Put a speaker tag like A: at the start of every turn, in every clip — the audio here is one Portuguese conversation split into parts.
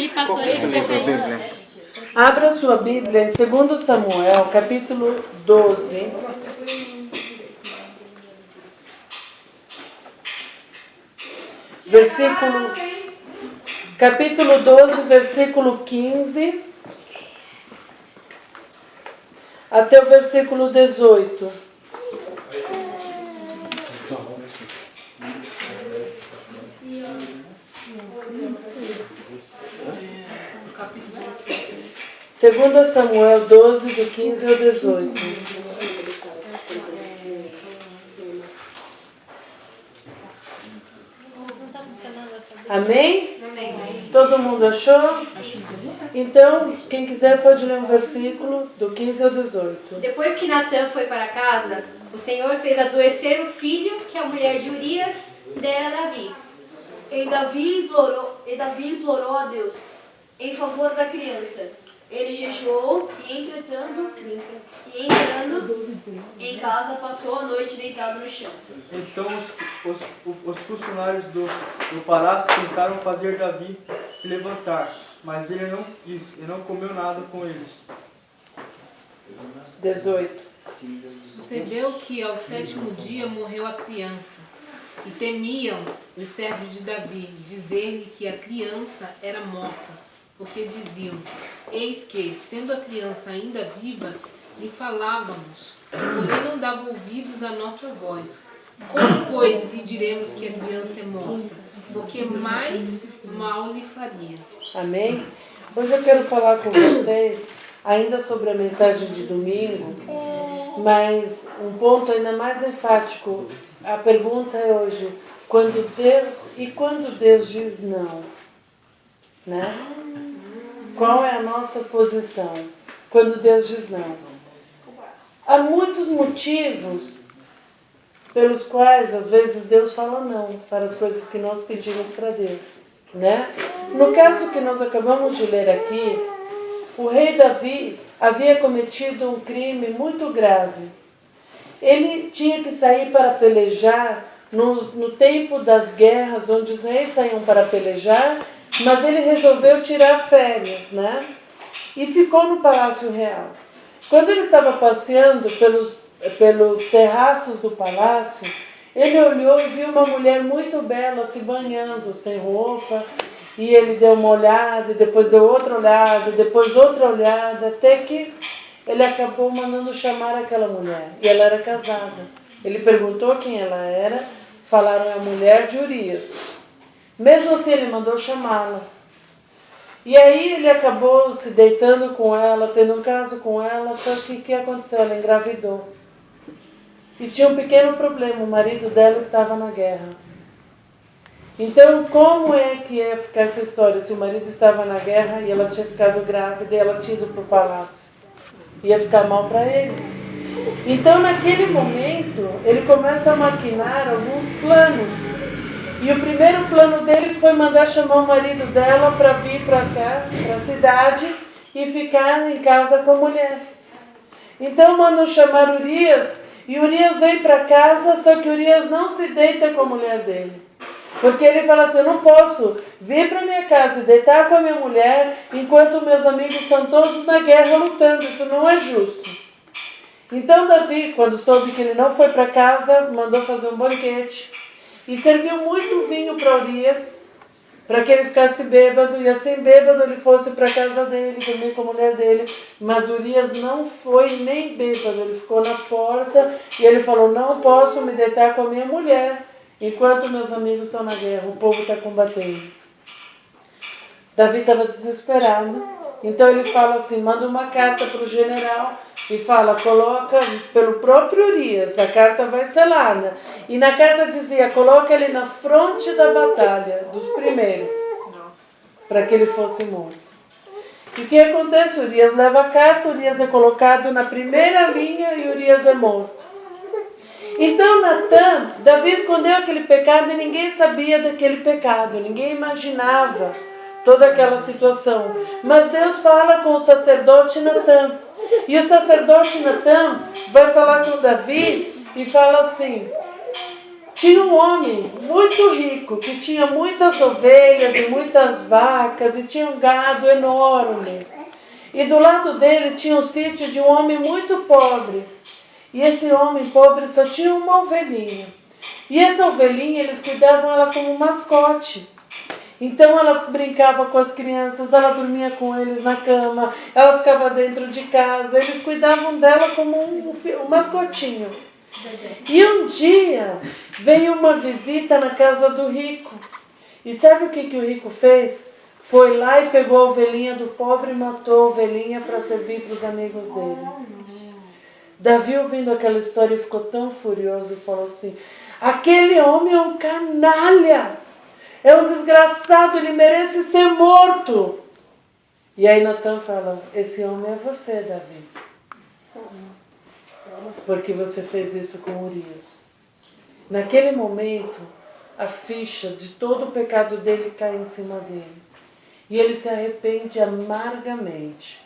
A: Ele passou ele.
B: Abra sua Bíblia em 2 Samuel, capítulo 12. Capítulo 12, versículo 15 até o versículo 18. Segunda Samuel 12, do 15 ao 18. Amém?
A: Amém.
B: Todo mundo achou? Então, quem quiser pode ler um versículo do 15 ao 18.
C: Depois que Natã foi para casa, o Senhor fez adoecer o filho que a mulher de Urias dera a Davi.
D: E Davi implorou a Deus em favor da criança. Ele jejuou e entrando em casa, passou a noite deitado no chão.
E: Então os funcionários do palácio tentaram fazer Davi se levantar, mas ele não quis e não comeu nada com eles.
B: 18.
F: Sucedeu que ao 7º dia morreu a criança, e temiam os servos de Davi dizer-lhe que a criança era morta, porque diziam: eis que, sendo a criança ainda viva, lhe falávamos, porém não dava ouvidos à nossa voz. Como, pois, lhe diremos que a criança é morta? Porque mais mal lhe faria.
B: Amém? Hoje eu quero falar com vocês ainda sobre a mensagem de domingo, mas um ponto ainda mais enfático. A pergunta é hoje, quando Deus diz não, né? Qual é a nossa posição quando Deus diz não? Há muitos motivos pelos quais às vezes Deus fala não para as coisas que nós pedimos para Deus, né? No caso que nós acabamos de ler aqui, o rei Davi havia cometido um crime muito grave. Ele tinha que sair para pelejar no tempo das guerras, onde os reis saíam para pelejar, mas ele resolveu tirar férias, né? E ficou no Palácio Real. Quando ele estava passeando pelos terraços do palácio, ele olhou e viu uma mulher muito bela se banhando, sem roupa, e ele deu uma olhada, e depois deu outra olhada, e depois outra olhada, até que ele acabou mandando chamar aquela mulher, e ela era casada. Ele perguntou quem ela era, falaram: é a mulher de Urias. Mesmo assim ele mandou chamá-la. E aí ele acabou se deitando com ela, tendo um caso com ela, só que o que aconteceu? Ela engravidou. E tinha um pequeno problema, o marido dela estava na guerra. Então, como é que ia ficar essa história? Se o marido estava na guerra e ela tinha ficado grávida e ela tinha ido para o palácio, ia ficar mal para ele. Então, naquele momento, ele começa a maquinar alguns planos. E o primeiro plano dele foi mandar chamar o marido dela para vir para cá, para a cidade, e ficar em casa com a mulher. Então mandam chamar Urias, e Urias vem para casa, só que Urias não se deita com a mulher dele. Porque ele fala assim: eu não posso vir para minha casa e deitar com a minha mulher, enquanto meus amigos estão todos na guerra lutando, isso não é justo. Então Davi, quando soube que ele não foi para casa, mandou fazer um banquete, e serviu muito vinho para Urias, para que ele ficasse bêbado, e assim bêbado ele fosse para a casa dele, dormir com a mulher dele. Mas Urias não foi nem bêbado, ele ficou na porta, e ele falou: não posso me deitar com a minha mulher, enquanto meus amigos estão na guerra, o povo está combatendo. Davi estava desesperado, então ele fala assim, manda uma carta para o general, e fala, coloca pelo próprio Urias, a carta vai selada. E na carta dizia, coloca ele na fronte da batalha, dos primeiros, para que ele fosse morto. E o que acontece? Urias leva a carta, Urias é colocado na primeira linha e Urias é morto. Então Davi escondeu aquele pecado e ninguém sabia daquele pecado, ninguém imaginava toda aquela situação. Mas Deus fala com o sacerdote Natã. E o sacerdote Natã vai falar com Davi e fala assim: tinha um homem muito rico, que tinha muitas ovelhas e muitas vacas, e tinha um gado enorme. E do lado dele tinha um sítio de um homem muito pobre. E esse homem pobre só tinha uma ovelhinha. E essa ovelhinha, eles cuidavam ela como mascote. Então ela brincava com as crianças, ela dormia com eles na cama, ela ficava dentro de casa, eles cuidavam dela como um mascotinho. E um dia veio uma visita na casa do rico. E sabe o que o rico fez? Foi lá e pegou a ovelhinha do pobre e matou a ovelhinha para servir para os amigos dele. Davi, ouvindo aquela história, ficou tão furioso e falou assim: aquele homem é um canalha, é um desgraçado, ele merece ser morto. E aí Natan fala: esse homem é você, Davi, porque você fez isso com Urias. Naquele momento, a ficha de todo o pecado dele cai em cima dele. E ele se arrepende amargamente.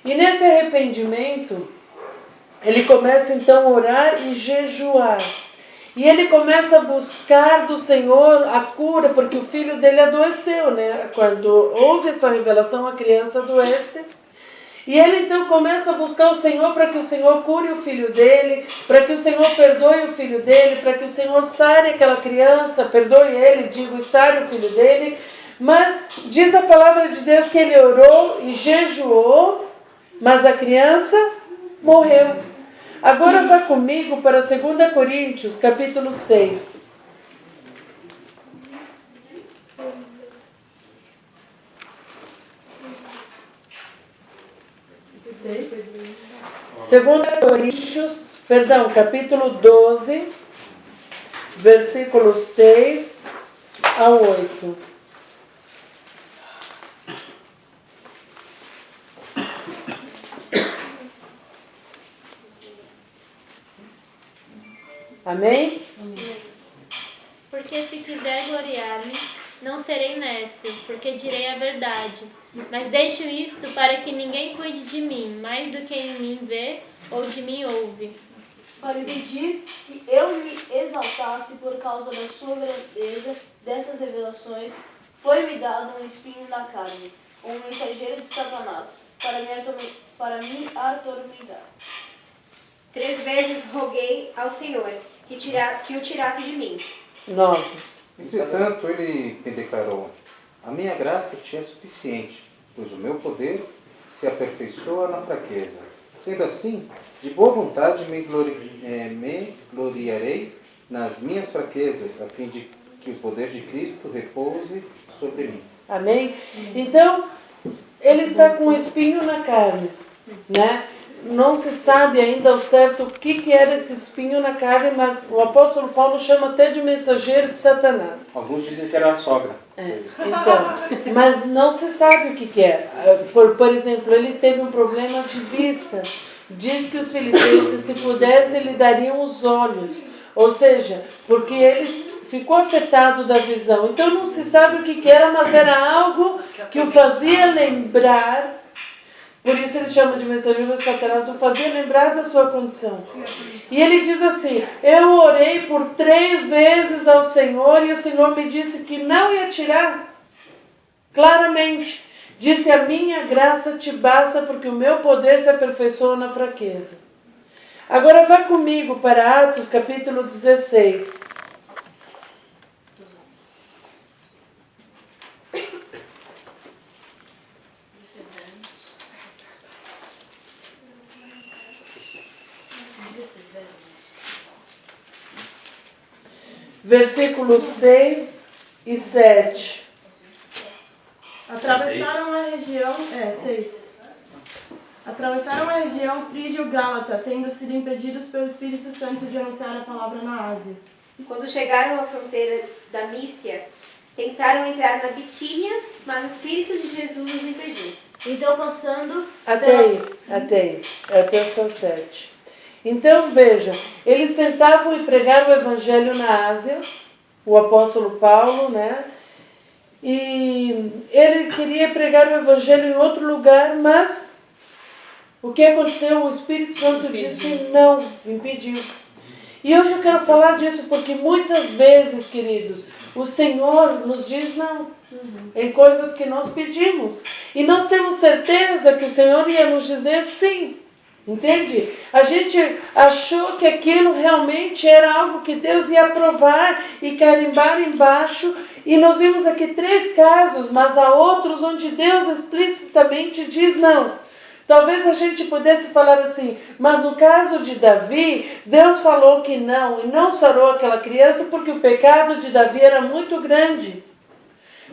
B: E nesse arrependimento, ele começa então a orar e jejuar. E ele começa a buscar do Senhor a cura, porque o filho dele adoeceu, né? Quando houve essa revelação, a criança adoece. E ele então começa a buscar o Senhor para que o Senhor cure o filho dele, para que o Senhor perdoe o filho dele, para que o Senhor sare aquela criança, perdoe ele, digo, sare o filho dele. Mas diz a palavra de Deus que ele orou e jejuou, mas a criança morreu. Agora vá comigo para 2 Coríntios, capítulo 6. Capítulo 12, versículos 6 ao 8. Amém?
A: Porque se quiser gloriar-me, não serei nécio, porque direi a verdade. Mas deixo isto para que ninguém cuide de mim, mais do que em mim vê ou de mim ouve.
D: Para impedir que eu me exaltasse por causa da sua grandeza, dessas revelações, foi-me dado um espinho na carne, um mensageiro de Satanás, para me atormentar.
C: 3 vezes roguei ao Senhor que o tirasse de mim.
B: 9.
G: Entretanto, ele me declarou: a minha graça te é suficiente, pois o meu poder se aperfeiçoa na fraqueza. Sendo assim, de boa vontade me gloriarei nas minhas fraquezas, a fim de que o poder de Cristo repouse sobre mim.
B: Amém? Então, ele está com um espinho na carne, né? Não se sabe ainda ao certo o que era esse espinho na carne, mas o apóstolo Paulo chama até de mensageiro de Satanás.
G: Alguns dizem que era a sogra.
B: Então, mas não se sabe o que é. Por exemplo, ele teve um problema de vista. Diz que os filipenses, se pudessem, lhe dariam os olhos. Ou seja, porque ele ficou afetado da visão. Então não se sabe o que era, mas era algo que o fazia lembrar. Por isso ele chama de mensageiro de Satanás, o fazia lembrar da sua condição. E ele diz assim: eu orei por 3 vezes ao Senhor e o Senhor me disse que não ia tirar. Claramente. Disse: a minha graça te basta porque o meu poder se aperfeiçoa na fraqueza. Agora vá comigo para Atos capítulo 16. Versículos 6 e 7.
H: Atravessaram a região... 6. Atravessaram a região frígio-gálata, tendo sido impedidos pelo Espírito Santo de anunciar a palavra na Ásia.
C: Quando chegaram à fronteira da Mícia, tentaram entrar na Bitínia, mas o Espírito de Jesus os impediu.
D: Então, passando...
B: Até aí. Até o 7. Então, veja, eles tentavam pregar o evangelho na Ásia, o apóstolo Paulo, né? E ele queria pregar o evangelho em outro lugar, mas o que aconteceu? O Espírito Santo disse não, impediu. E hoje eu quero falar disso porque muitas vezes, queridos, o Senhor nos diz não em coisas que nós pedimos. E nós temos certeza que o Senhor ia nos dizer sim. Entende? A gente achou que aquilo realmente era algo que Deus ia aprovar e carimbar embaixo. E nós vimos aqui 3 casos, mas há outros onde Deus explicitamente diz não. Talvez a gente pudesse falar assim, mas no caso de Davi, Deus falou que não e não sarou aquela criança porque o pecado de Davi era muito grande.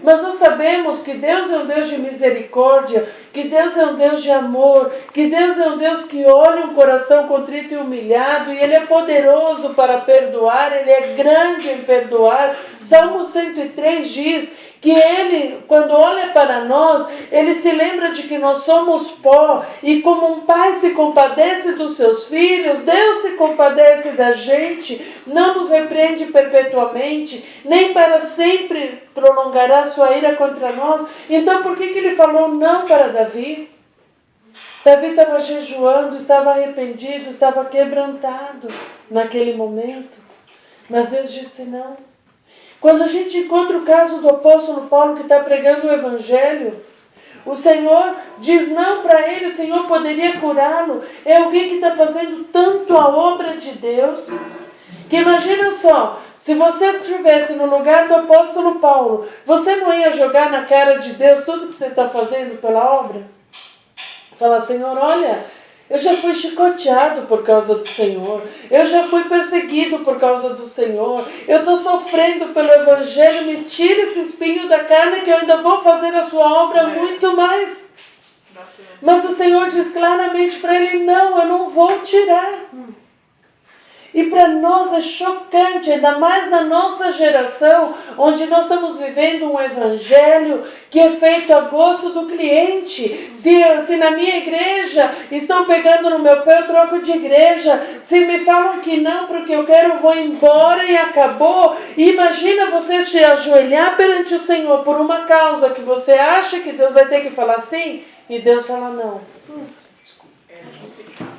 B: Mas nós sabemos que Deus é um Deus de misericórdia, que Deus é um Deus de amor, que Deus é um Deus que olha um coração contrito e humilhado, e Ele é poderoso para perdoar, Ele é grande em perdoar. Salmo 103 diz que Ele, quando olha para nós, Ele se lembra de que nós somos pó, e como um pai se compadece dos seus filhos, Deus se compadece da gente, não nos repreende perpetuamente, nem para sempre prolongará sua ira contra nós. Então por que Ele falou não para Davi? Davi estava jejuando, estava arrependido, estava quebrantado naquele momento, mas Deus disse não. Quando a gente encontra o caso do apóstolo Paulo que está pregando o evangelho, o Senhor diz não para ele, o Senhor poderia curá-lo. É alguém que está fazendo tanto a obra de Deus, que imagina só, se você estivesse no lugar do apóstolo Paulo, você não ia jogar na cara de Deus tudo que você está fazendo pela obra? Fala, Senhor, olha, eu já fui chicoteado por causa do Senhor. Eu já fui perseguido por causa do Senhor. Eu estou sofrendo pelo Evangelho. Me tira esse espinho da carne que eu ainda vou fazer a sua obra muito mais. Mas o Senhor diz claramente para ele, não, eu não vou tirar. E para nós é chocante, ainda mais na nossa geração, onde nós estamos vivendo um evangelho que é feito a gosto do cliente. Se na minha igreja estão pegando no meu pé, eu troco de igreja. Se me falam que não, porque eu quero, eu vou embora e acabou. E imagina você te ajoelhar perante o Senhor por uma causa que você acha que Deus vai ter que falar sim, e Deus fala não.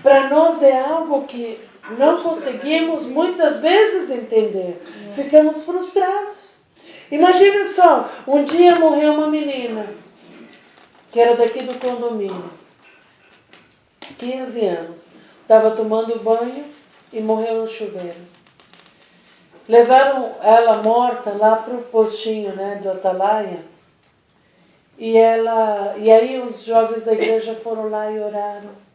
B: Para nós é algo que não conseguimos muitas vezes entender. Ficamos frustrados. Imagina só, um dia morreu uma menina, que era daqui do condomínio, 15 anos. Estava tomando banho e morreu no chuveiro. Levaram ela morta lá para o postinho, do Atalaia. E aí os jovens da igreja foram lá e oraram.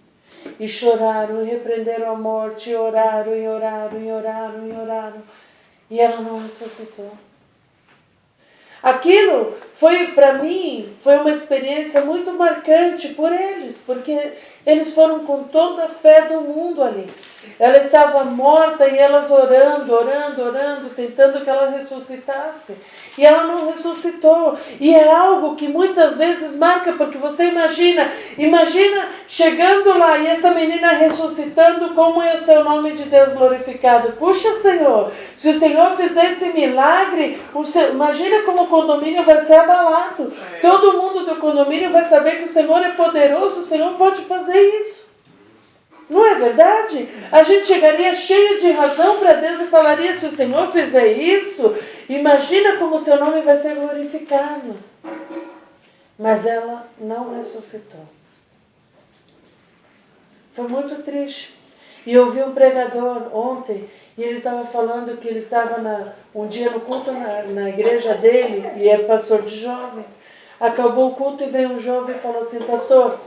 B: E choraram, e repreenderam a morte, e oraram, e oraram, e oraram, e oraram. E ela não ressuscitou. Aquilo foi, para mim, foi uma experiência muito marcante por eles, porque eles foram com toda a fé do mundo ali. Ela estava morta e elas orando, tentando que ela ressuscitasse. E ela não ressuscitou. E é algo que muitas vezes marca, porque você imagina chegando lá e essa menina ressuscitando, como ia ser o nome de Deus glorificado. Puxa, Senhor, se o Senhor fizer esse milagre, imagina como o condomínio vai ser abalado. Todo mundo do condomínio vai saber que o Senhor é poderoso, o Senhor pode fazer isso. Não é verdade? A gente chegaria cheio de razão para Deus e falaria, se o Senhor fizer isso, imagina como o seu nome vai ser glorificado. Mas ela não ressuscitou. Foi muito triste. E eu ouvi um pregador ontem, e ele estava falando que ele estava um dia no culto na igreja dele, e é pastor de jovens. Acabou o culto e veio um jovem e falou assim, pastor,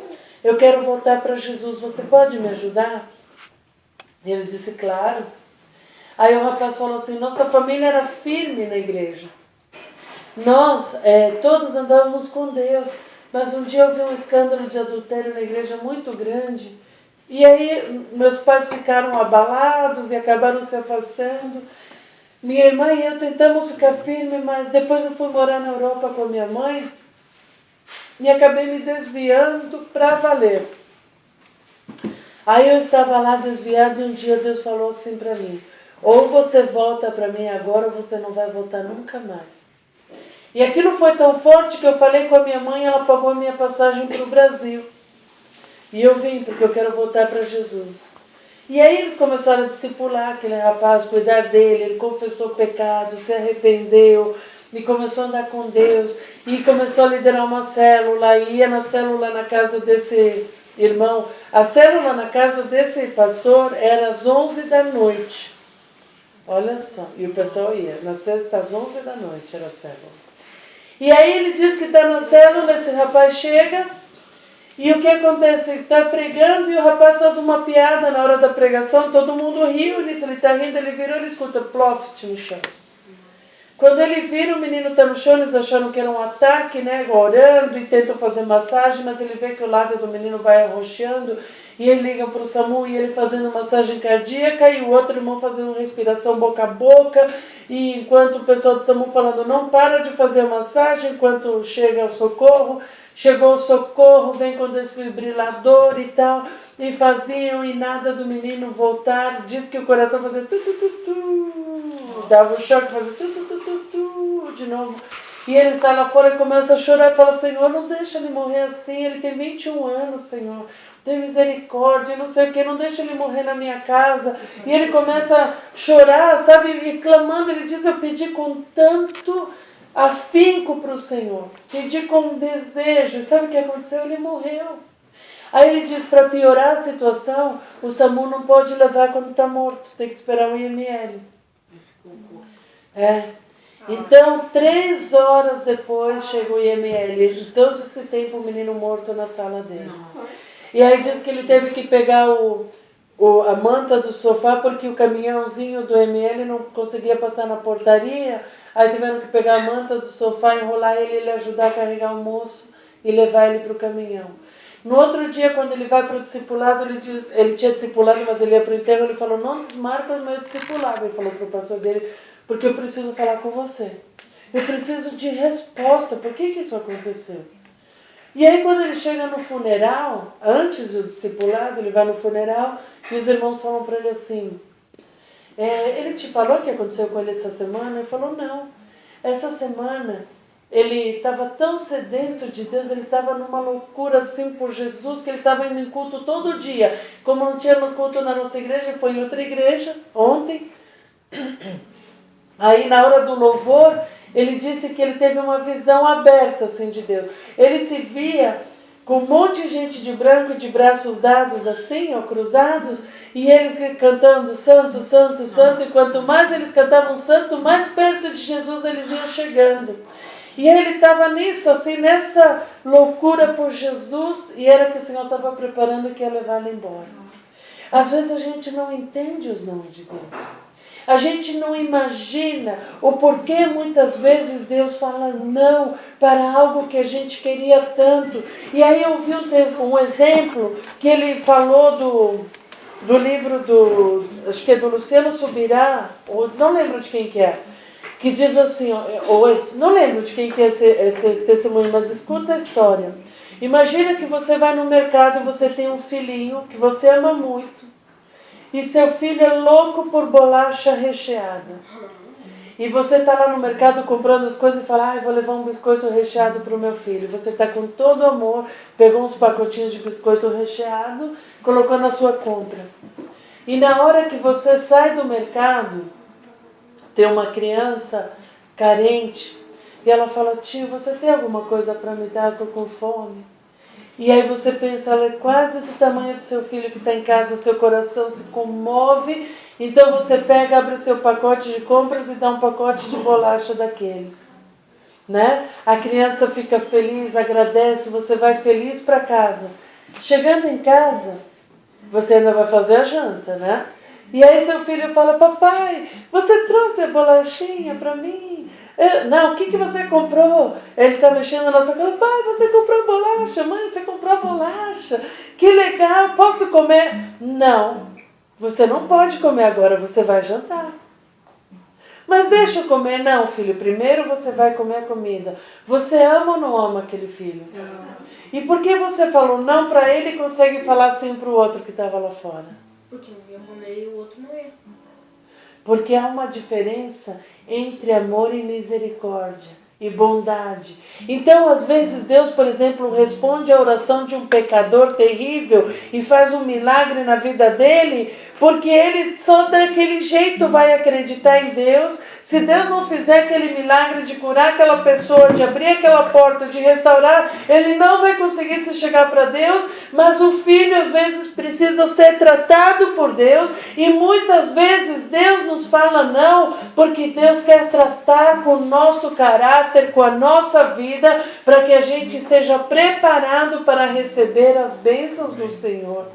B: eu quero voltar para Jesus, você pode me ajudar? E ele disse, claro. Aí o rapaz falou assim, nossa família era firme na igreja. Nós todos andávamos com Deus, mas um dia houve um escândalo de adultério na igreja muito grande. E aí meus pais ficaram abalados e acabaram se afastando. Minha irmã e eu tentamos ficar firmes, mas depois eu fui morar na Europa com a minha mãe. E acabei me desviando para valer. Aí eu estava lá desviado e um dia Deus falou assim para mim, ou você volta para mim agora ou você não vai voltar nunca mais. E aquilo foi tão forte que eu falei com a minha mãe, ela pagou a minha passagem para o Brasil. E eu vim porque eu quero voltar para Jesus. E aí eles começaram a discipular aquele rapaz, cuidar dele, ele confessou o pecado, se arrependeu, e começou a andar com Deus, e começou a liderar uma célula, e ia na célula na casa desse irmão. A célula na casa desse pastor era às 11 da noite. Olha só, e o pessoal ia, na sexta às 11 da noite era a célula. E aí ele diz que está na célula, esse rapaz chega, e o que acontece? Ele está pregando e o rapaz faz uma piada na hora da pregação, todo mundo riu nisso, ele está rindo, ele virou, ele escuta ploft no chão. Quando ele vira, o menino está no chão, eles acharam que era um ataque, né, orando e tentam fazer massagem, mas ele vê que o lábio do menino vai arroxeando, e ele liga para o SAMU e ele fazendo massagem cardíaca, e o outro irmão fazendo respiração boca a boca, e enquanto o pessoal do SAMU falando, não para de fazer a massagem, enquanto chega o socorro, chegou o socorro, vem com desfibrilador e tal, e faziam, e nada do menino voltar, diz que o coração fazia tu, dava um choque, fazia tu, de novo. E ele sai lá fora e começa a chorar e fala, Senhor, não deixa ele morrer assim, ele tem 21 anos, Senhor, tem misericórdia, não sei o que, não deixa ele morrer na minha casa. E ele começa a chorar, sabe, e clamando, ele diz, eu pedi com tanto afinco para o Senhor, pedi com desejo, sabe o que aconteceu? Ele morreu. Aí ele diz, para piorar a situação, o SAMU não pode levar quando está morto, tem que esperar o IML. Então, 3 horas depois chegou o IML. Então, esse tempo o menino morto na sala dele. E aí diz que ele teve que pegar a manta do sofá, porque o caminhãozinho do IML não conseguia passar na portaria. Aí tiveram que pegar a manta do sofá, enrolar ele ajudar a carregar o moço e levar ele para o caminhão. No outro dia, quando ele vai para o discipulado, ele tinha discipulado, mas ele ia para o enterro, ele falou, não desmarca o meu discipulado. Ele falou para o pastor dele, porque eu preciso falar com você. Eu preciso de resposta, por que isso aconteceu? E aí quando ele chega no funeral, antes do discipulado, ele vai no funeral, e os irmãos falam para ele assim, ele te falou o que aconteceu com ele essa semana? Ele falou, não. Essa semana ele estava tão sedento de Deus, ele estava numa loucura assim por Jesus, que ele estava indo em culto todo dia. Como não tinha culto na nossa igreja, foi em outra igreja, ontem. Aí na hora do louvor, ele disse que ele teve uma visão aberta assim de Deus. Ele se via com um monte de gente de branco, de braços dados assim, ó, cruzados, e eles cantando santo, santo, santo, e quanto mais eles cantavam santo, mais perto de Jesus eles iam chegando. E ele estava nisso, assim, nessa loucura por Jesus, e era que o Senhor estava preparando que ia levar ele embora. Às vezes a gente não entende os nomes de Deus. A gente não imagina o porquê muitas vezes Deus fala não para algo que a gente queria tanto. E aí eu vi um exemplo que ele falou do livro acho que é do Luciano Subirá, ou não lembro de quem que é, que diz assim, não lembro de quem que é esse testemunho, mas escuta a história. Imagina que você vai no mercado e você tem um filhinho que você ama muito, e seu filho é louco por bolacha recheada. E você está lá no mercado comprando as coisas e fala, vou levar um biscoito recheado para o meu filho. Você está com todo amor, pegou uns pacotinhos de biscoito recheado, colocou na sua compra. E na hora que você sai do mercado, tem uma criança carente, e ela fala, tio, você tem alguma coisa para me dar? Eu estou com fome. E aí você pensa, ela é quase do tamanho do seu filho que está em casa, seu coração se comove, então você pega, abre o seu pacote de compras e dá um pacote de bolacha daqueles. Né? A criança fica feliz, agradece, você vai feliz para casa. Chegando em casa, você ainda vai fazer a janta, né? E aí seu filho fala, papai, você trouxe a bolachinha para mim? Não, o que você comprou? Ele está mexendo na nossa casa. Pai, você comprou bolacha. Mãe, você comprou bolacha. Que legal, posso comer? Não, você não pode comer agora, você vai jantar. Mas deixa eu comer. Não, filho, primeiro você vai comer a comida. Você ama ou não ama aquele filho? E por que você falou não para ele e consegue falar sim para o outro que estava lá fora?
H: Porque um ia comer e o outro não ia.
B: Porque há uma diferença entre amor e misericórdia. e bondade. Então, às vezes, Deus, por exemplo, responde a oração de um pecador terrível e faz um milagre na vida dele, porque ele só daquele jeito vai acreditar em Deus. Se Deus não fizer aquele milagre de curar aquela pessoa, de abrir aquela porta, de restaurar, ele não vai conseguir se chegar para Deus, mas o filho às vezes precisa ser tratado por Deus, e muitas vezes Deus nos fala não, porque Deus quer tratar com o nosso caráter, com a nossa vida, para que a gente seja preparado para receber as bênçãos do Senhor.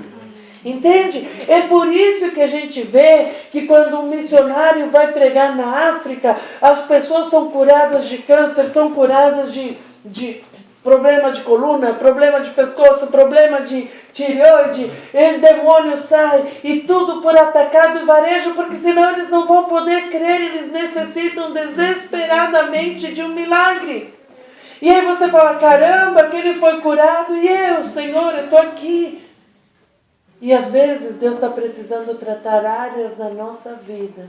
B: Entende? É por isso que a gente vê que quando um missionário vai pregar na África, as pessoas são curadas de câncer, são curadas de problema de coluna, problema de pescoço, problema de tireoide, e demônio sai, e tudo por atacado e varejo, porque senão eles não vão poder crer, eles necessitam desesperadamente de um milagre. E aí você fala, caramba, aquele foi curado, e eu, Senhor, eu estou aqui. E às vezes Deus está precisando tratar áreas da nossa vida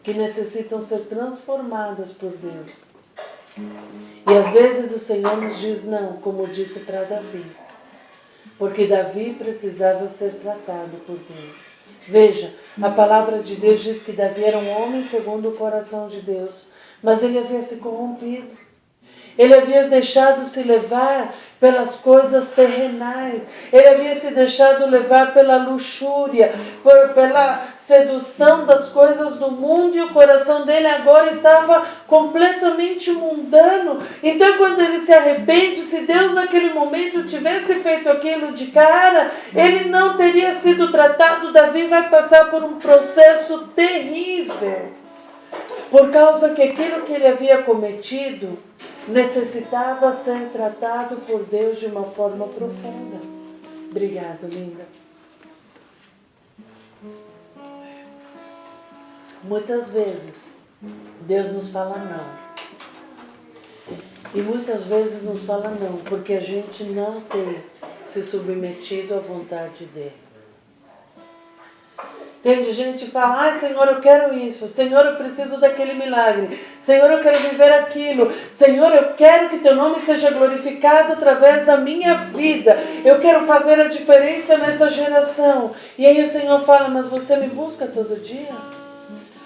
B: que necessitam ser transformadas por Deus. E às vezes o Senhor nos diz não, como disse para Davi. Porque Davi precisava ser tratado por Deus. Veja, a palavra de Deus diz que Davi era um homem segundo o coração de Deus. Mas ele havia se corrompido. Ele havia deixado se levar pelas coisas terrenais. Ele havia se deixado levar pela luxúria, pela sedução das coisas do mundo, e o coração dele agora estava completamente mundano. Então, quando ele se arrepende, se Deus naquele momento tivesse feito aquilo de cara, ele não teria sido tratado. Davi vai passar por um processo terrível, por causa que aquilo que ele havia cometido necessitava ser tratado por Deus de uma forma profunda. Obrigado, linda. Muitas vezes Deus nos fala não. E muitas vezes nos fala não, porque a gente não tem se submetido à vontade dele. Tem gente que fala, ai Senhor, eu quero isso, Senhor, eu preciso daquele milagre, Senhor, eu quero viver aquilo, Senhor, eu quero que teu nome seja glorificado através da minha vida, eu quero fazer a diferença nessa geração. E aí o Senhor fala, mas você me busca todo dia?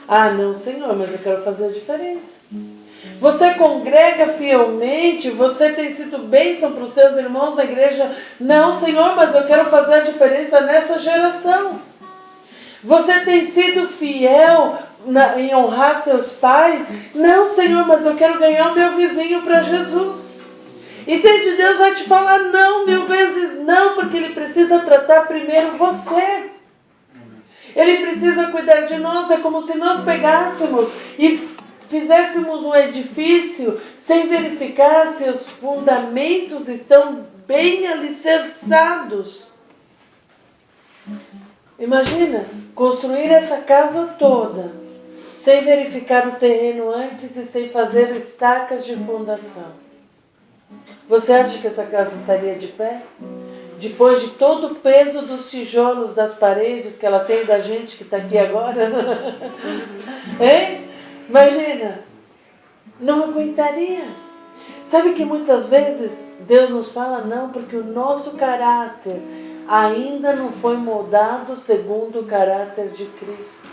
B: Ah, não, Senhor, mas eu quero fazer a diferença. Você congrega fielmente, você tem sido bênção para os seus irmãos na igreja? Não, Senhor, mas eu quero fazer a diferença nessa geração. Você tem sido fiel em honrar seus pais? Não, Senhor, mas eu quero ganhar o meu vizinho para Jesus. Entende? Deus vai te falar não, 1000 vezes não, porque Ele precisa tratar primeiro você. Ele precisa cuidar de nós. É como se nós pegássemos e fizéssemos um edifício sem verificar se os fundamentos estão bem alicerçados. Imagina, construir essa casa toda, sem verificar o terreno antes e sem fazer estacas de fundação. Você acha que essa casa estaria de pé? Depois de todo o peso dos tijolos, das paredes que ela tem da gente que está aqui agora? Hein? Imagina, não aguentaria. Sabe que muitas vezes Deus nos fala não, porque o nosso caráter ainda não foi moldado segundo o caráter de Cristo.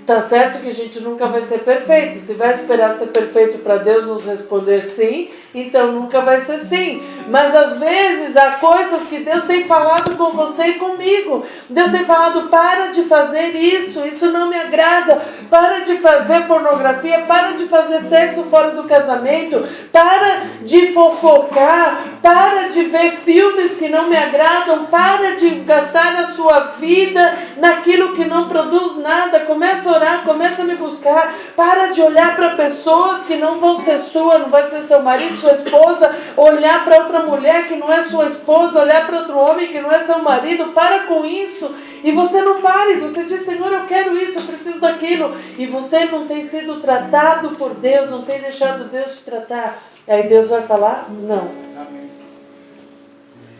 B: Tá certo que a gente nunca vai ser perfeito. Se vai esperar ser perfeito para Deus nos responder sim, então nunca vai ser sim. Mas às vezes há coisas que Deus tem falado com você e comigo. Deus tem falado, para de fazer isso não me agrada. Para de ver pornografia, para de fazer sexo fora do casamento, para de fofocar, para de ver filmes que não me agradam, para de gastar a sua vida naquilo que não produz nada. Começa a orar, começa a me buscar. Para de olhar para pessoas que não vão ser sua, não vai ser seu marido, sua esposa. Olhar para outra mulher que não é sua esposa, olhar para outro homem que não é seu marido. Para com isso. E você não para, e você diz, Senhor, eu quero isso, eu preciso daquilo. E você não tem sido tratado por Deus, não tem deixado Deus te tratar. Aí Deus vai falar, não.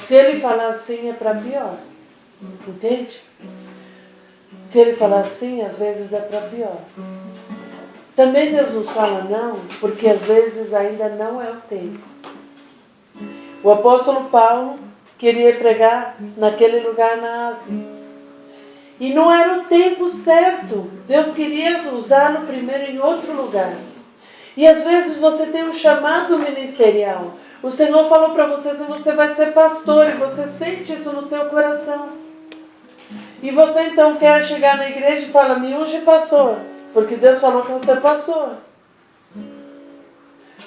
B: Se Ele falar sim, é para pior. Entende? Se Ele falar sim, às vezes é para pior. Também Deus nos fala não, porque às vezes ainda não é o tempo. O apóstolo Paulo queria pregar naquele lugar na Ásia. E não era o tempo certo. Deus queria usá-lo primeiro em outro lugar. E às vezes você tem um chamado ministerial. O Senhor falou para você que você vai ser pastor e você sente isso no seu coração. E você então quer chegar na igreja e fala, me unge pastor, porque Deus falou que você é pastor.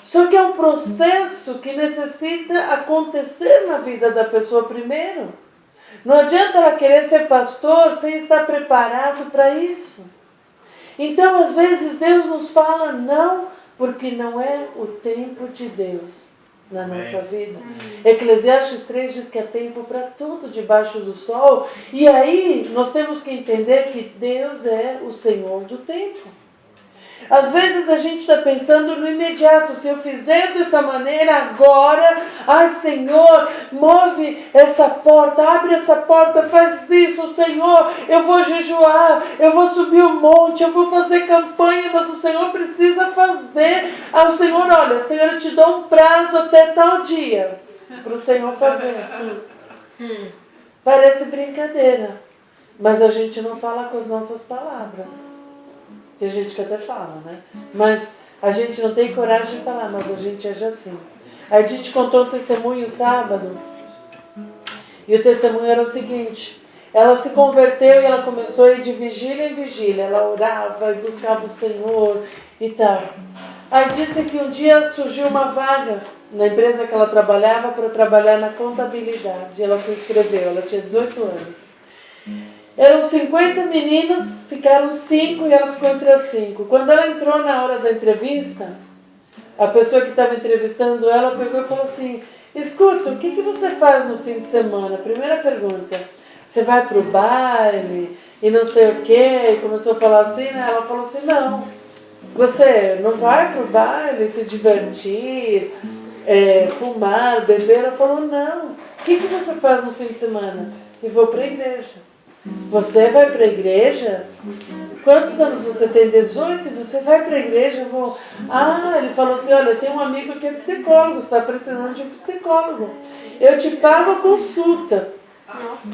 B: Só que é um processo que necessita acontecer na vida da pessoa primeiro. Não adianta ela querer ser pastor sem estar preparado para isso. Então, às vezes, Deus nos fala não, porque não é o tempo de Deus na nossa vida. Eclesiastes 3 diz que é tempo para tudo debaixo do sol. E aí, nós temos que entender que Deus é o Senhor do tempo. Às vezes a gente está pensando no imediato, se eu fizer dessa maneira agora, ai Senhor, move essa porta, abre essa porta, faz isso, Senhor, eu vou jejuar, eu vou subir o monte, eu vou fazer campanha, mas o Senhor precisa fazer. Ah, o Senhor, olha, Senhor, eu te dou um prazo até tal dia para o Senhor fazer. Parece brincadeira, mas a gente não fala com as nossas palavras. Tem gente que até fala, né? Mas a gente não tem coragem de falar, mas a gente age assim. A Edith contou um testemunho sábado. E o testemunho era o seguinte. Ela se converteu e ela começou a ir de vigília em vigília. Ela orava e buscava o Senhor e tal. Aí disse que um dia surgiu uma vaga na empresa que ela trabalhava para trabalhar na contabilidade. Ela se inscreveu, ela tinha 18 anos. Eram 50 meninas, ficaram 5 e ela ficou entre as 5. Quando ela entrou na hora da entrevista, a pessoa que estava entrevistando ela pegou e falou assim, escuta, o que você faz no fim de semana? Primeira pergunta, você vai para o baile e não sei o quê? E começou a falar assim, né? Ela falou assim, não, você não vai para o baile se divertir, fumar, beber? Ela falou, não, o que você faz no fim de semana? Eu vou para a igreja. Você vai para a igreja? Quantos anos você tem? 18? Você vai para a igreja? Eu vou... Ah, ele falou assim, olha, eu tenho um amigo que é psicólogo, está precisando de um psicólogo. Eu te pago a consulta.
C: Nossa.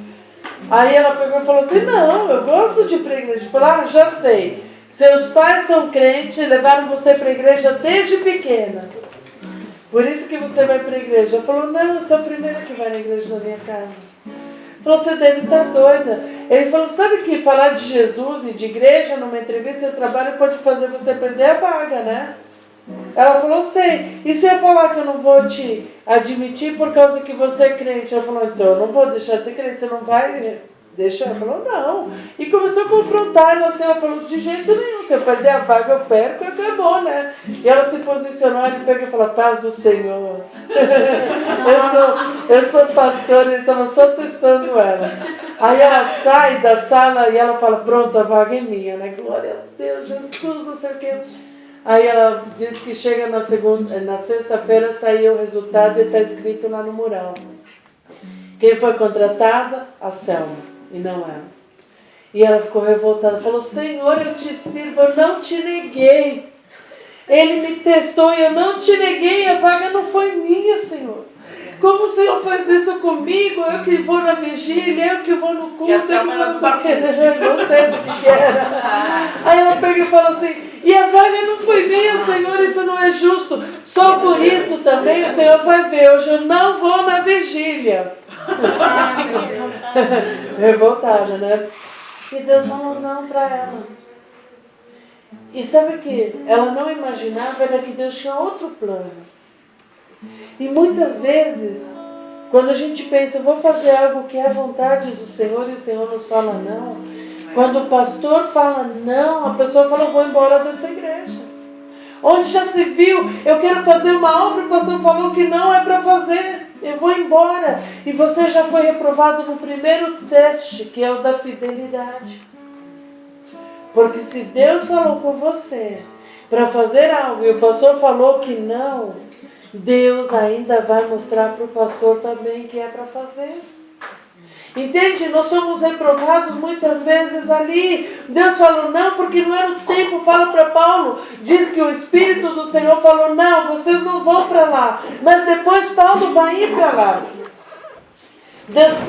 B: Aí ela pegou e falou assim, não, eu gosto de ir para a igreja. Eu falei, ah, já sei. Seus pais são crentes, levaram você para a igreja desde pequena. Por isso que você vai para a igreja. Ela falou, não, eu sou a primeira que vai na igreja na minha casa. Você deve estar doida. Ele falou, sabe que falar de Jesus e de igreja numa entrevista de trabalho pode fazer você perder a vaga, né? Ela falou, sei. E se eu falar que eu não vou te admitir por causa que você é crente? Ela falou, então eu não vou deixar de ser crente, você não vai deixar? Ela falou, não. E começou a confrontar ela assim, ela falou, de jeito nenhum, se eu perder a vaga eu perco e acabou, né? E ela se posicionou, ele pegou e falou, paz do Senhor. eu sou pastora, ele estava só testando ela. Aí ela sai da sala e ela fala, pronto, a vaga é minha, né? Glória a Deus, Jesus, não sei o quê. Aí ela diz que chega na sexta-feira, saiu o resultado e está escrito lá no mural. Quem foi contratada? A Selma, e não ela. E ela ficou revoltada, falou, Senhor, eu te sirvo, eu não te neguei. Ele me testou e eu não te neguei, a vaga não foi minha, Senhor. Como o Senhor faz isso comigo? Eu que vou na vigília, eu que vou no culto, eu que vou no saqueiro, não sei do que era. Aí ela pega e fala assim, e a vaga não foi minha, Senhor, isso não é justo. Só por isso também o Senhor vai ver, hoje eu não vou na vigília. Revoltada, né? E Deus falou não para ela. E sabe o que ela não imaginava? Era que Deus tinha outro plano. E muitas vezes, quando a gente pensa, eu vou fazer algo que é a vontade do Senhor e o Senhor nos fala não, quando o pastor fala não, a pessoa fala, eu vou embora dessa igreja. Onde já se viu, eu quero fazer uma obra, o pastor falou que não é para fazer, eu vou embora. E você já foi reprovado no primeiro teste, que é o da fidelidade. Porque se Deus falou com você para fazer algo e o pastor falou que não, Deus ainda vai mostrar para o pastor também que é para fazer. Entende? Nós somos reprovados muitas vezes ali. Deus falou não, porque não era o tempo. Fala para Paulo, diz que o Espírito do Senhor falou, não, vocês não vão para lá. Mas depois Paulo vai ir para lá.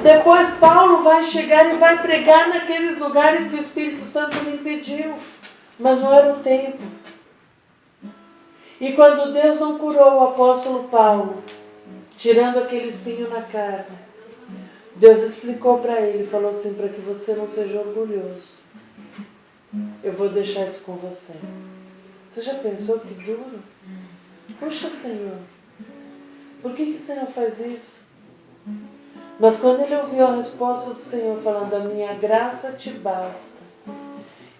B: Depois Paulo vai chegar e vai pregar naqueles lugares que o Espírito Santo lhe impediu. Mas não era o tempo. E quando Deus não curou o apóstolo Paulo, tirando aquele espinho na carne, Deus explicou para ele, falou assim, para que você não seja orgulhoso, eu vou deixar isso com você. Você já pensou que duro? Puxa, Senhor, por que o Senhor faz isso? Mas quando ele ouviu a resposta do Senhor falando, a minha graça te basta,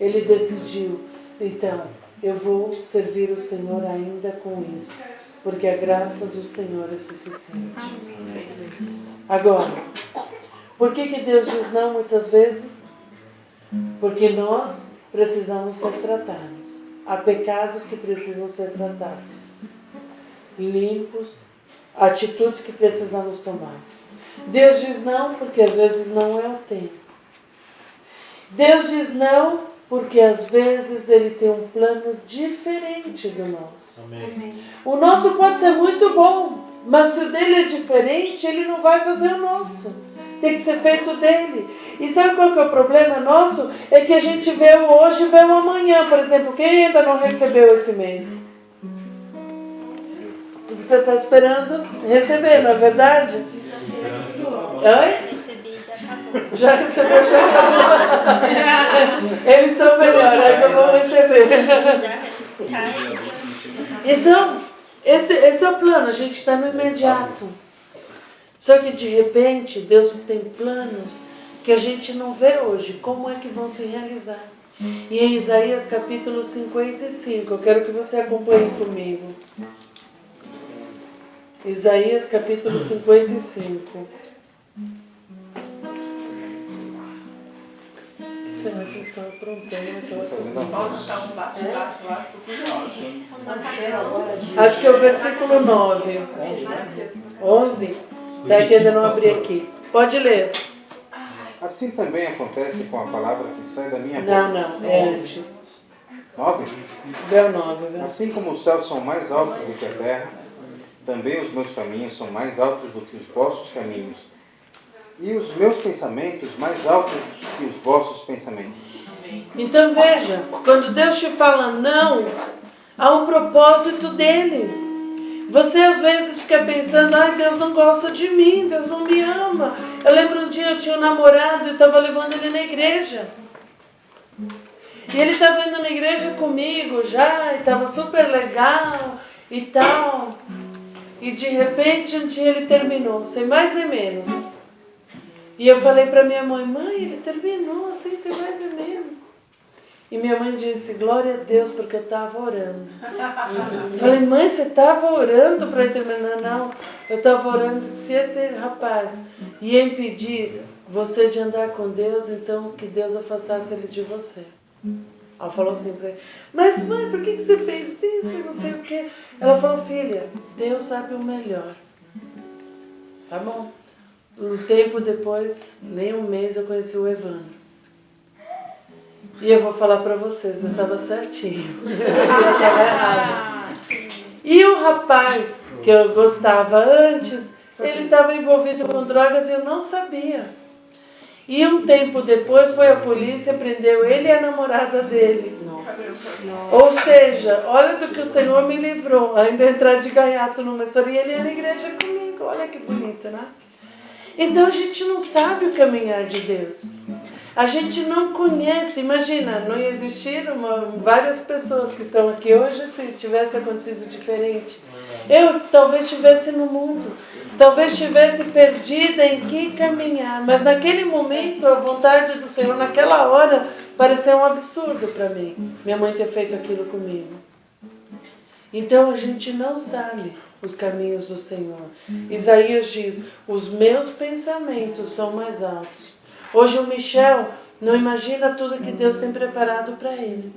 B: ele decidiu, então, eu vou servir o Senhor ainda com isso, porque a graça do Senhor é suficiente. Agora, por que Deus diz não muitas vezes? Porque nós precisamos ser tratados. Há pecados que precisam ser tratados. Limpos, atitudes que precisamos tomar. Deus diz não porque às vezes não é o tempo. Deus diz não porque às vezes Ele tem um plano diferente do nosso.
I: Amém.
B: O nosso pode ser muito bom, mas se o dele é diferente, Ele não vai fazer o nosso. Tem que ser feito dele. E sabe qual que é o problema nosso? É que a gente vê o hoje e vê o amanhã. Por exemplo, quem ainda não recebeu esse mês? Você está esperando receber, não é verdade? Oi?
A: Recebi, já acabou.
B: Já recebeu, já acabou. Eles estão melhor, ainda vão receber.
A: Já cai.
B: Então, esse é o plano, a gente está no imediato. Só que de repente, Deus tem planos que a gente não vê hoje. Como é que vão se realizar? E em Isaías capítulo 55, eu quero que você acompanhe comigo. Isaías capítulo 55. Será que está aprontando aquela coisa? Acho que é o versículo 9. 11? Daqui ainda não abri aqui. Pode ler.
G: Assim também acontece com a palavra que sai da minha boca.
B: Não, é antes.
G: 9?
B: Vê o 9, viu?
G: Assim como os céus são mais altos do que a terra, também os meus caminhos são mais altos do que os vossos caminhos, e os meus pensamentos mais altos que os vossos pensamentos.
B: Então veja, quando Deus te fala não, há um propósito dele. Você às vezes fica pensando, ai, Deus não gosta de mim, Deus não me ama. Eu lembro um dia eu tinha um namorado e estava levando ele na igreja. E ele estava indo na igreja comigo já, e estava super legal e tal. E de repente um dia ele terminou, sem mais nem menos. E eu falei para minha mãe, ele terminou sem mais nem menos. E minha mãe disse, glória a Deus, porque eu estava orando. Falei, mãe, você estava orando para ele terminar? Não, eu estava orando que se esse rapaz ia impedir você de andar com Deus, então que Deus afastasse ele de você. Ela falou assim para ele, mas mãe, por que você fez isso? Não sei o quê. Ela falou, filha, Deus sabe o melhor. Tá bom. Um tempo depois, nem um mês, eu conheci o Evandro. E eu vou falar para vocês, eu estava certinho. Eu estava errado. E o rapaz que eu gostava antes, ele estava envolvido com drogas e eu não sabia. E um tempo depois foi a polícia, prendeu ele e a namorada dele. Ou seja, olha do que o Senhor me livrou, ainda entrar de gaiato numa história. E ele ia na igreja comigo, olha que bonito, né? Então a gente não sabe o caminhar de Deus. A gente não conhece, imagina, não existiram várias pessoas que estão aqui hoje se tivesse acontecido diferente. Eu talvez estivesse no mundo, talvez estivesse perdida em que caminhar, mas naquele momento a vontade do Senhor, naquela hora, pareceu um absurdo para mim, minha mãe ter feito aquilo comigo. Então a gente não sabe os caminhos do Senhor. Isaías diz, os meus pensamentos são mais altos. Hoje o Michel não imagina tudo que Deus tem preparado para ele.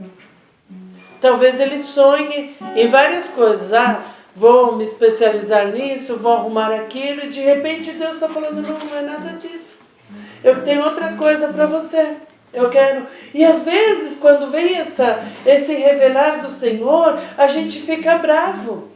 B: Talvez ele sonhe em várias coisas. Vou me especializar nisso, vou arrumar aquilo, e de repente Deus está falando, não é nada disso. eu tenho outra coisa para você. Eu quero. E às vezes, quando vem esse revelar do Senhor, a gente fica bravo.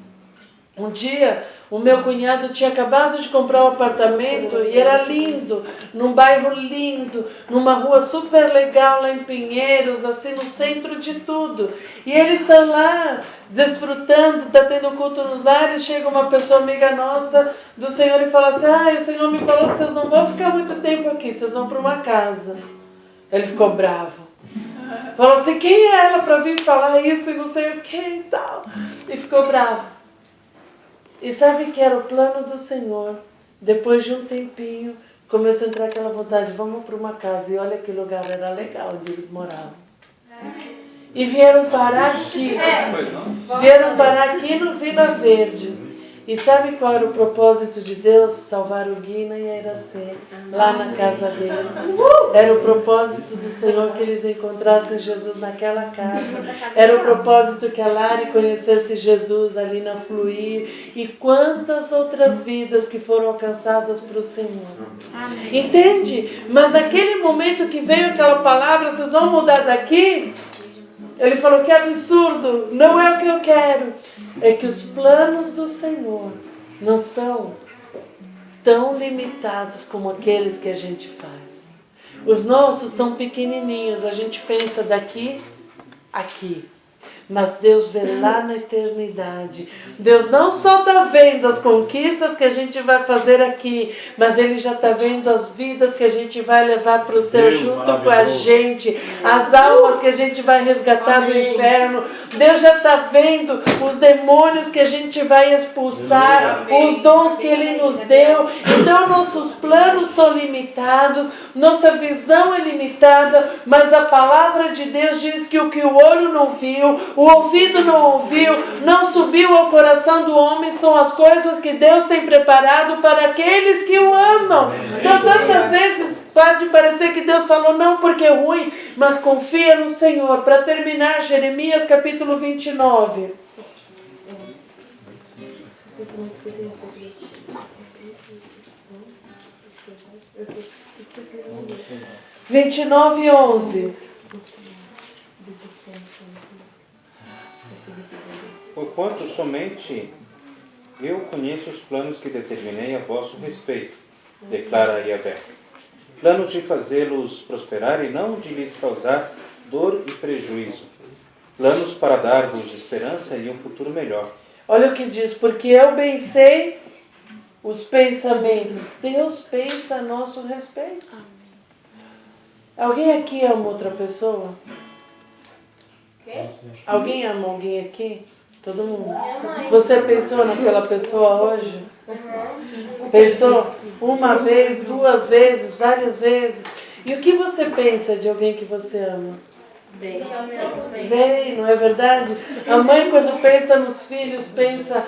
B: Um dia, o meu cunhado tinha acabado de comprar um apartamento e era lindo, num bairro lindo, numa rua super legal lá em Pinheiros, assim no centro de tudo. E eles estão lá desfrutando, está tendo culto nos lares, chega uma pessoa amiga nossa do Senhor e fala assim: o Senhor me falou que vocês não vão ficar muito tempo aqui, vocês vão para uma casa. Ele ficou bravo. Falou assim: quem é ela para vir falar isso e não sei o que e tal? E ficou bravo. E sabe que era o plano do Senhor. Depois de um tempinho, começou a entrar aquela vontade: vamos para uma casa. E olha que lugar era legal onde eles moravam. E vieram parar aqui. Vieram parar aqui no Vila Verde. E sabe qual era o propósito de Deus? Salvar o Guina e a Iracê, lá na casa deles. Era o propósito do Senhor que eles encontrassem Jesus naquela casa. Era o propósito que a Lari conhecesse Jesus ali na Fluir. E quantas outras vidas que foram alcançadas para o Senhor. Amém. Entende? Mas naquele momento que veio aquela palavra: vocês vão mudar daqui? Ele falou: que absurdo, não é o que eu quero. É que os planos do Senhor não são tão limitados como aqueles que a gente faz. Os nossos são pequenininhos, a gente pensa daqui, aqui. Mas Deus vê lá na eternidade. Deus não só está vendo as conquistas que a gente vai fazer aqui, mas Ele já está vendo as vidas que a gente vai levar para o céu junto com a gente, as almas que a gente vai resgatar do inferno. Deus já está vendo os demônios que a gente vai expulsar, os dons que Ele nos deu. Então nossos planos são limitados, nossa visão é limitada, mas a palavra de Deus diz que o olho não viu, o ouvido não ouviu, não subiu ao coração do homem, são as coisas que Deus tem preparado para aqueles que o amam. Então, tantas vezes pode parecer que Deus falou não porque é ruim, mas confia no Senhor. Para terminar, Jeremias capítulo 29. 29:11.
G: Porquanto somente eu conheço os planos que determinei a vosso respeito, declara Yahvé. Planos de fazê-los prosperar e não de lhes causar dor e prejuízo. Planos para dar-vos esperança e um futuro melhor.
B: Olha o que diz: porque eu bem sei os pensamentos. Deus pensa a nosso respeito. Alguém aqui ama outra pessoa? Alguém ama alguém aqui? Todo mundo. Você pensou naquela pessoa hoje? Pensou uma vez, duas vezes, várias vezes? E o que você pensa de alguém que você ama? Bem, não é verdade? A mãe, quando pensa nos filhos, pensa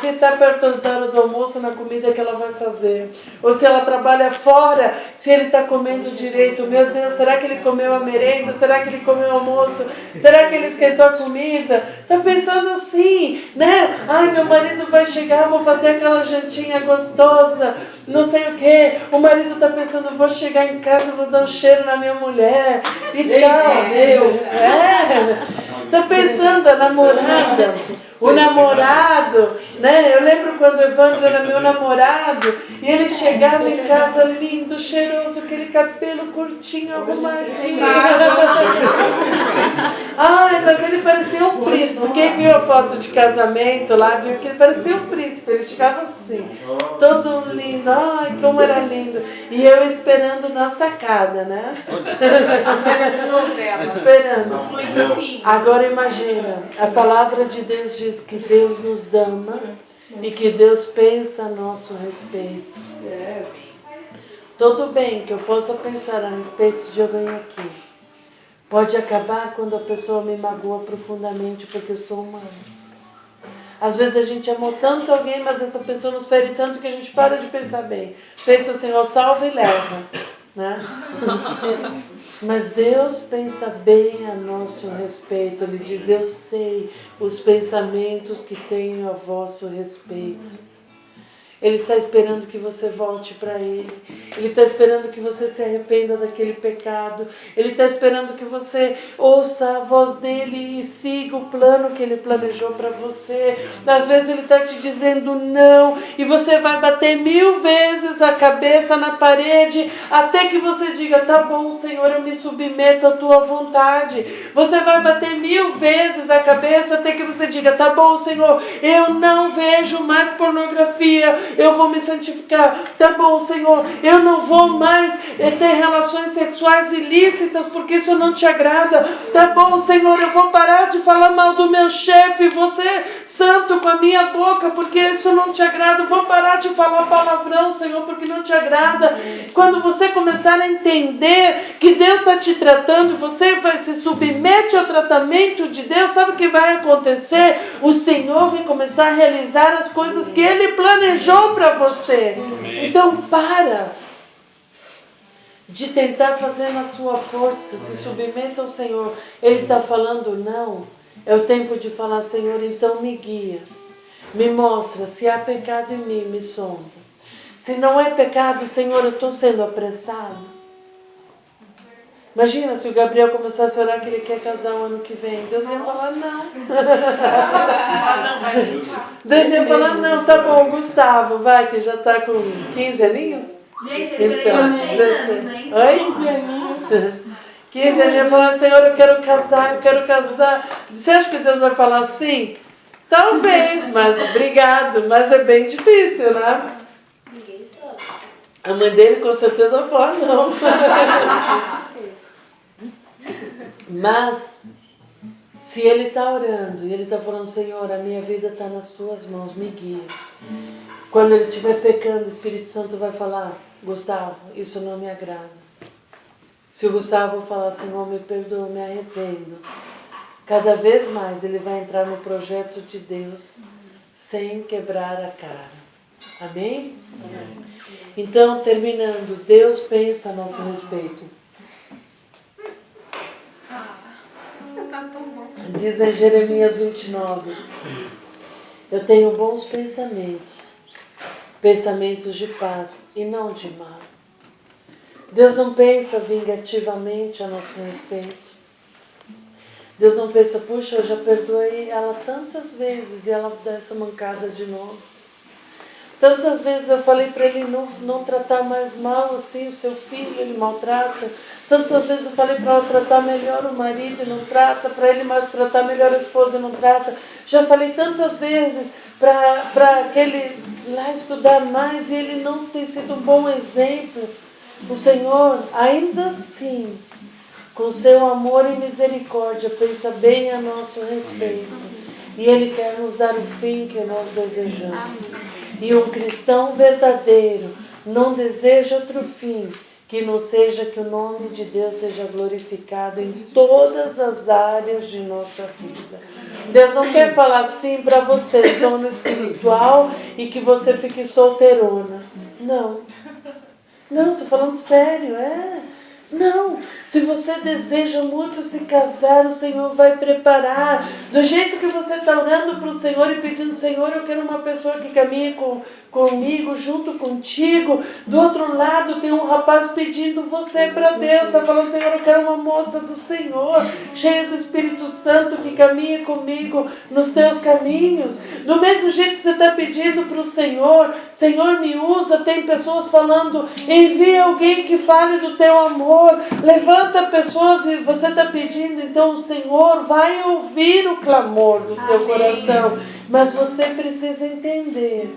B: se está perto da hora do almoço, na comida que ela vai fazer. Ou se ela trabalha fora, se ele está comendo direito. Meu Deus, será que ele comeu a merenda? Será que ele comeu o almoço? Será que ele esquentou a comida? Está pensando assim, né? Ai, meu marido vai chegar, vou fazer aquela jantinha gostosa, não sei o quê. O marido está pensando: vou chegar em casa, vou dar um cheiro na minha mulher e tal. Deus, está pensando a namorada, o namorado, né? Eu lembro quando o Evandro era meu namorado e ele chegava em casa lindo, cheiroso, aquele cabelo curtinho, arrumadinho. Ai, mas ele parecia um príncipe. Quem viu a foto de casamento lá, viu que ele parecia um príncipe. Ele chegava assim, todo lindo. Ai, como era lindo. E eu esperando na sacada, né? Esperando. Agora imagina, a palavra de Deus diz que Deus nos ama e que Deus pensa a nosso respeito. Tudo bem que eu possa pensar a respeito de alguém aqui. Pode acabar quando a pessoa me magoa profundamente, porque eu sou humana. Às vezes a gente amou tanto alguém, mas essa pessoa nos fere tanto que a gente para de pensar bem. Pensa: Senhor, salva e leva, né? Mas Deus pensa bem a nosso respeito. Ele diz: eu sei os pensamentos que tenho a vosso respeito. Ele está esperando que você volte para Ele. Ele está esperando que você se arrependa daquele pecado. Ele está esperando que você ouça a voz dEle e siga o plano que Ele planejou para você. Às vezes Ele está te dizendo não e você vai bater 1000 vezes a cabeça na parede até que você diga, tá bom, Senhor, eu me submeto à Tua vontade. Você vai bater 1000 vezes a cabeça até que você diga, tá bom, Senhor, eu não vejo mais pornografia. Eu vou me santificar. Tá bom, Senhor, eu não vou mais ter relações sexuais ilícitas porque isso não te agrada. Tá bom, Senhor, eu vou parar de falar mal do meu chefe, vou ser santo com a minha boca porque isso não te agrada. Vou parar de falar palavrão, Senhor, porque não te agrada. Quando você começar a entender que Deus está te tratando, você vai se submete ao tratamento de Deus, sabe o que vai acontecer? O Senhor vai começar a realizar as coisas que Ele planejou para você. Então para de tentar fazer na sua força. Se submeta ao Senhor. Ele está falando não. É o tempo de falar, Senhor, então me guia. Me mostra se há pecado em mim, me sonda. Se não é pecado, Senhor, eu estou sendo apressado. Imagina se o Gabriel começasse a orar que ele quer casar o ano que vem. Deus ia falar não. Deus ia falar não, tá bom, Gustavo, vai, que já tá com 15 aninhos?
C: Gente, eu esperei uns 6 anos, hein?
B: Oi? 15 aninhos. 15 aninhos, falar, Senhor, eu quero casar, eu quero casar. Você acha que Deus vai falar assim? Talvez, mas obrigado, mas é bem difícil, né?
D: Ninguém sabe.
B: A mãe dele com certeza vai falar não. Mas, se ele está orando e ele está falando, Senhor, a minha vida está nas tuas mãos, me guia. Quando ele estiver pecando, o Espírito Santo vai falar, Gustavo, isso não me agrada. Se o Gustavo falar, Senhor, me perdoa, me arrependo, cada vez mais ele vai entrar no projeto de Deus sem quebrar a cara. Amém? Amém. Então, terminando, Deus pensa a nosso respeito. Diz em Jeremias 29, eu tenho bons pensamentos, pensamentos de paz e não de mal. Deus não pensa vingativamente a nosso respeito. Deus não pensa, puxa, eu já perdoei ela tantas vezes e ela dá essa mancada de novo. Tantas vezes eu falei para ele não tratar mais mal assim o seu filho, ele maltrata. Tantas vezes eu falei para ela tratar melhor o marido e não trata, para ele tratar melhor a esposa e não trata. Já falei tantas vezes para que ele lá estudar mais e ele não tem sido um bom exemplo. O Senhor, ainda assim, com seu amor e misericórdia, pensa bem a nosso respeito. E Ele quer nos dar o fim que nós desejamos. E um cristão verdadeiro não deseja outro fim que não seja que o nome de Deus seja glorificado em todas as áreas de nossa vida. Deus não quer falar assim para você, sono espiritual, e que você fique solteirona. Não. Não, estou falando sério, Não, se você deseja muito se casar, o Senhor vai preparar. Do jeito que você está orando para o Senhor e pedindo, Senhor, eu quero uma pessoa que caminhe comigo, junto contigo. Do outro lado tem um rapaz pedindo você para Deus. Está falando, Senhor, eu quero uma moça do Senhor, cheia do Espírito Santo, que caminhe comigo nos teus caminhos. Do mesmo jeito que você está pedindo para o Senhor, Senhor, me usa. Tem pessoas falando, envia alguém que fale do teu amor. Levanta pessoas e você está pedindo, então o Senhor vai ouvir o clamor do seu coração. Mas você precisa entender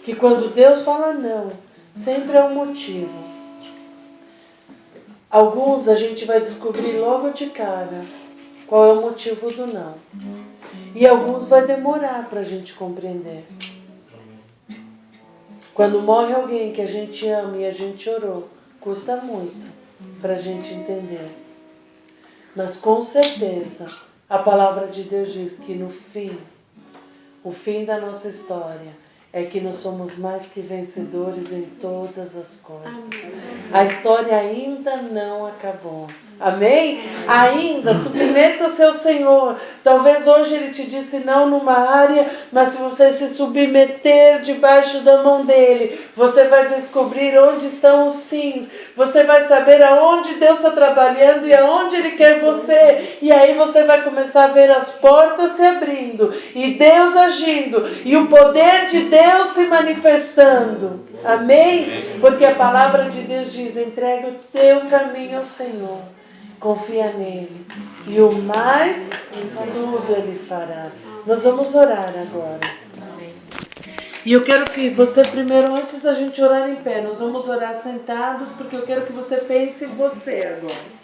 B: que quando Deus fala não, sempre é um motivo. Alguns a gente vai descobrir logo de cara qual é o motivo do não. E alguns vai demorar para a gente compreender. Quando morre alguém que a gente ama e a gente orou, custa muito para a gente entender. Mas com certeza, a palavra de Deus diz que no fim, o fim da nossa história, é que nós somos mais que vencedores em todas as coisas. A história ainda não acabou. Amém? Ainda, submeta-se ao Senhor. Talvez hoje Ele te disse não numa área, mas se você se submeter debaixo da mão dEle, você vai descobrir onde estão os sims. Você vai saber aonde Deus está trabalhando e aonde Ele quer você. E aí você vai começar a ver as portas se abrindo, e Deus agindo, e o poder de Deus se manifestando. Amém? Porque a palavra de Deus diz: entrega o teu caminho ao Senhor. Confia nele. E o mais, tudo Ele fará. Nós vamos orar agora. E eu quero que você primeiro, antes da gente orar em pé, nós vamos orar sentados, porque eu quero que você pense em você agora.